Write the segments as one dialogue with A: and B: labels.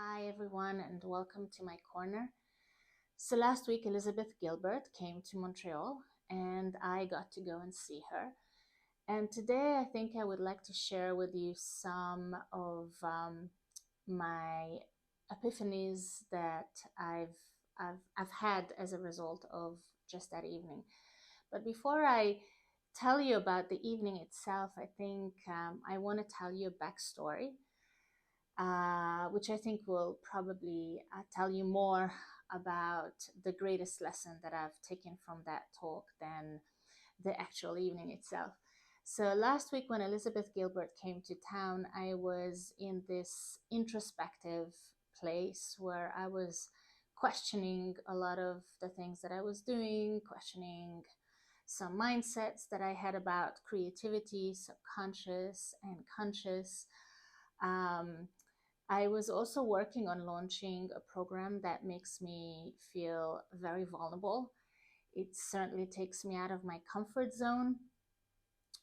A: Hi, everyone, and welcome to my corner. So, last week, Elizabeth Gilbert came to Montreal, and I got to go and see her. And today, I think I would like to share with you some of my epiphanies that I've had as a result of just that evening. But before I tell you about the evening itself, I think I want to tell you a backstory which I think will probably tell you more about the greatest lesson that I've taken from that talk than the actual evening itself. So last week, when Elizabeth Gilbert came to town, I was in this introspective place where I was questioning a lot of the things that I was doing, questioning some mindsets that I had about creativity, subconscious and conscious. Um, I was also working on launching a program that makes me feel very vulnerable. It certainly takes me out of my comfort zone,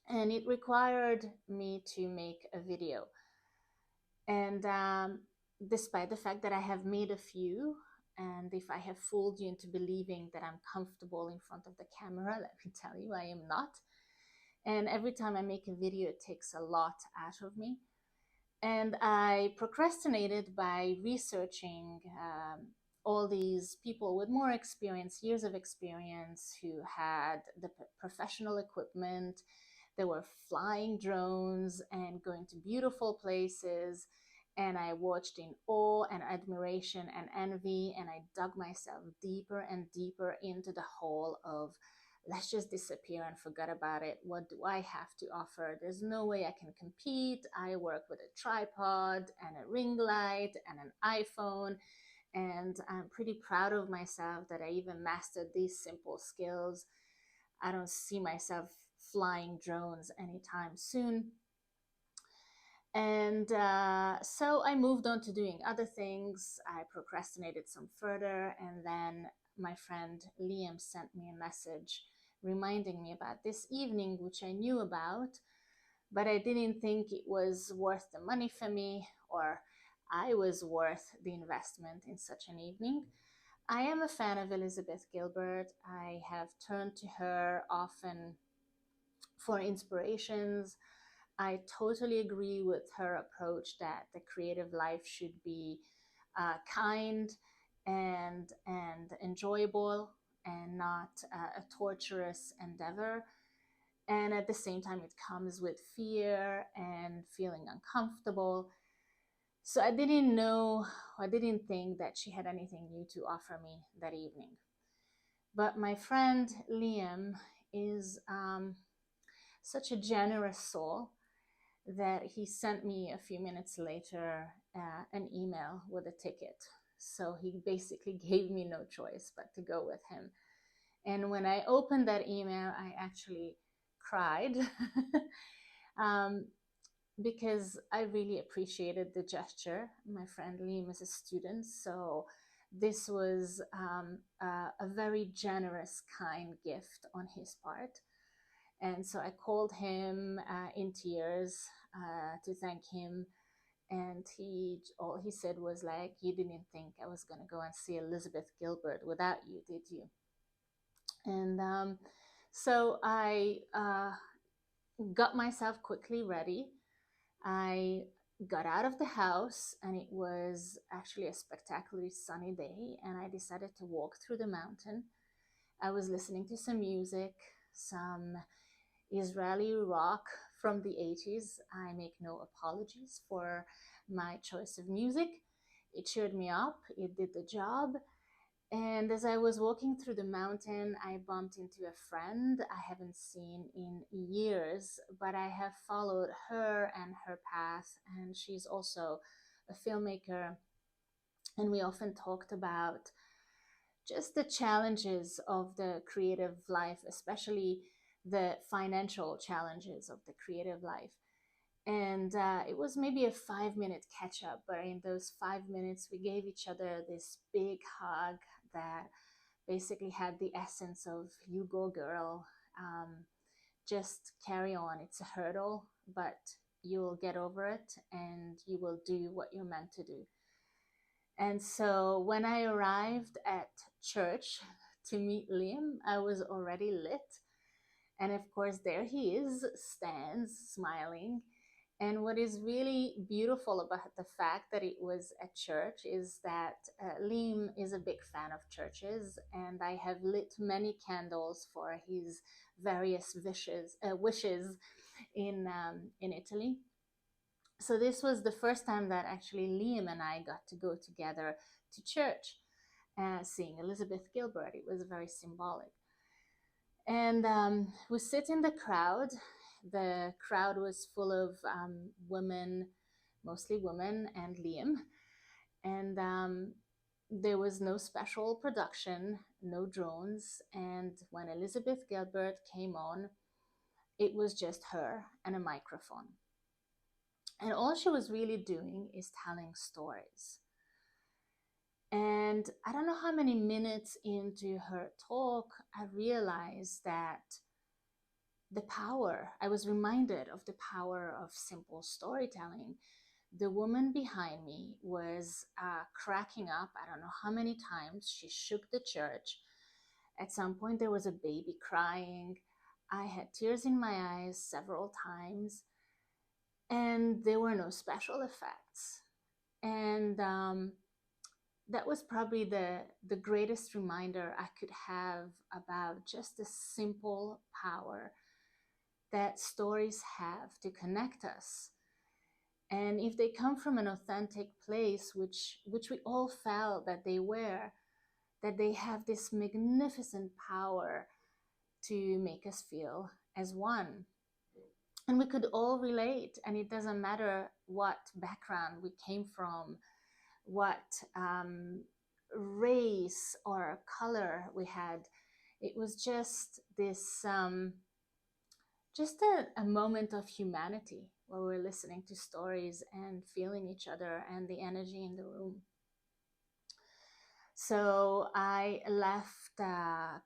A: and it required me to make a video. And despite the fact that I have made a few, and if I have fooled you into believing that I'm comfortable in front of the camera, let me tell you, I am not. And every time I make a video, it takes a lot out of me. And I procrastinated by researching all these people with more experience, years of experience, who had the professional equipment. They were flying drones and going to beautiful places. And I watched in awe and admiration and envy, and I dug myself deeper and deeper into the hole of let's just disappear and forget about it. What do I have to offer? There's no way I can compete. I work with a tripod and a ring light and an iPhone. And I'm pretty proud of myself that I even mastered these simple skills. I don't see myself flying drones anytime soon. And so I moved on to doing other things. I procrastinated some further. And then my friend Liam sent me a message reminding me about this evening, which I knew about, but I didn't think it was worth the money for me, or I was worth the investment in such an evening. I am a fan of Elizabeth Gilbert. I have turned to her often for inspirations. I totally agree with her approach that the creative life should be kind and enjoyable and not a torturous endeavor. And at the same time, it comes with fear and feeling uncomfortable. So I didn't think that she had anything new to offer me that evening. But my friend Liam is such a generous soul that he sent me a few minutes later an email with a ticket. So he basically gave me no choice but to go with him. And when I opened that email, I actually cried um, because I really appreciated the gesture. My friend Liam is a student, so this was a very generous, kind gift on his part. And so I called him in tears to thank him. And all he said was like, "You didn't think I was gonna go and see Elizabeth Gilbert without you, did you?" And so I got myself quickly ready. I got out of the house, and it was actually a spectacularly sunny day. And I decided to walk through the mountain. I was listening to some music, some Israeli rock from the 80s. I make no apologies for my choice of music. It cheered me up, it did the job. And as I was walking through the mountain, I bumped into a friend I haven't seen in years, but I have followed her and her path. And she's also a filmmaker. And we often talked about just the challenges of the creative life, especially the financial challenges of the creative life. And it was maybe a 5 minute catch up, but in those 5 minutes, we gave each other this big hug that basically had the essence of "you go, girl, um, just carry on. It's a hurdle, but you'll get over it and you will do what you're meant to do." And so when I arrived at church to meet Liam, I was already lit. And of course, there he is, stands smiling. And what is really beautiful about the fact that it was at church is that Liam is a big fan of churches, and I have lit many candles for his various wishes in Italy. So this was the first time that actually Liam and I got to go together to church, seeing Elizabeth Gilbert. It was very symbolic. And we sit in the crowd. The crowd was full of women, mostly women, and Liam. And there was no special production, no drones. And when Elizabeth Gilbert came on, it was just her and a microphone. And all she was really doing is telling stories. And I don't know how many minutes into her talk, I realized that I was reminded of the power of simple storytelling. The woman behind me was cracking up. I don't know how many times she shook the church. At some point, there was a baby crying. I had tears in my eyes several times, and there were no special effects. And that was probably the greatest reminder I could have about just the simple power that stories have to connect us. And if they come from an authentic place, which we all felt that they were, that they have this magnificent power to make us feel as one. And we could all relate, and it doesn't matter what background we came from, what race or color we had. It was just this just a moment of humanity where we're listening to stories and feeling each other and the energy in the room. So I left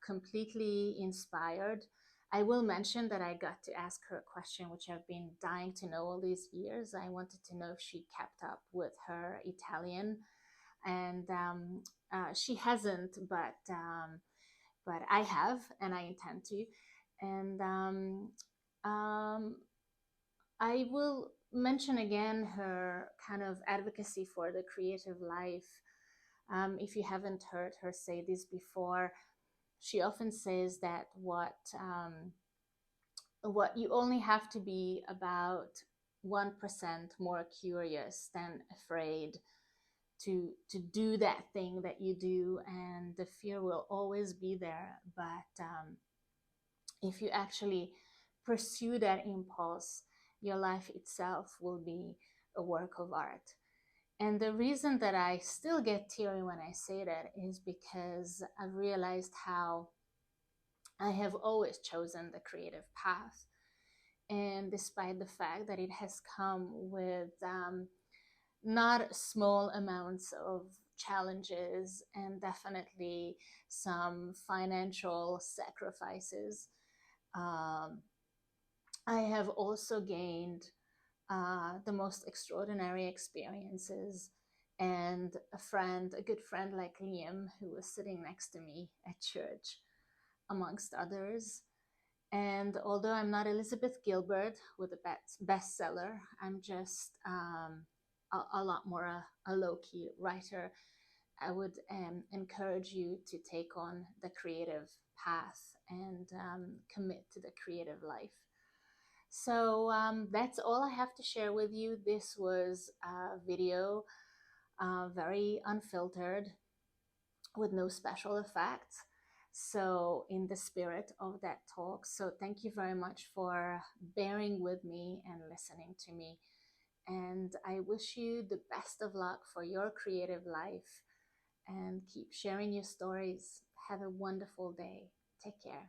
A: completely inspired. I will mention that I got to ask her a question which I've been dying to know all these years. I wanted to know if she kept up with her Italian, and she hasn't, but I have, and I intend to. And um, I will mention again her kind of advocacy for the creative life. If you haven't heard her say this before, she often says that what you only have to be about 1% more curious than afraid to do that thing that you do, and the fear will always be there. But if you actually pursue that impulse, your life itself will be a work of art. And the reason that I still get teary when I say that is because I've realized how I have always chosen the creative path. And despite the fact that it has come with not small amounts of challenges and definitely some financial sacrifices, um, I have also gained the most extraordinary experiences, and a good friend like Liam, who was sitting next to me at church, amongst others. And although I'm not Elizabeth Gilbert with a bestseller, I'm just a lot more a low-key writer. I would encourage you to take on the creative path and commit to the creative life. So that's all I have to share with you. This was a video, very unfiltered, with no special effects. So in the spirit of that talk. So thank you very much for bearing with me and listening to me. And I wish you the best of luck for your creative life, and keep sharing your stories. Have a wonderful day. Take care.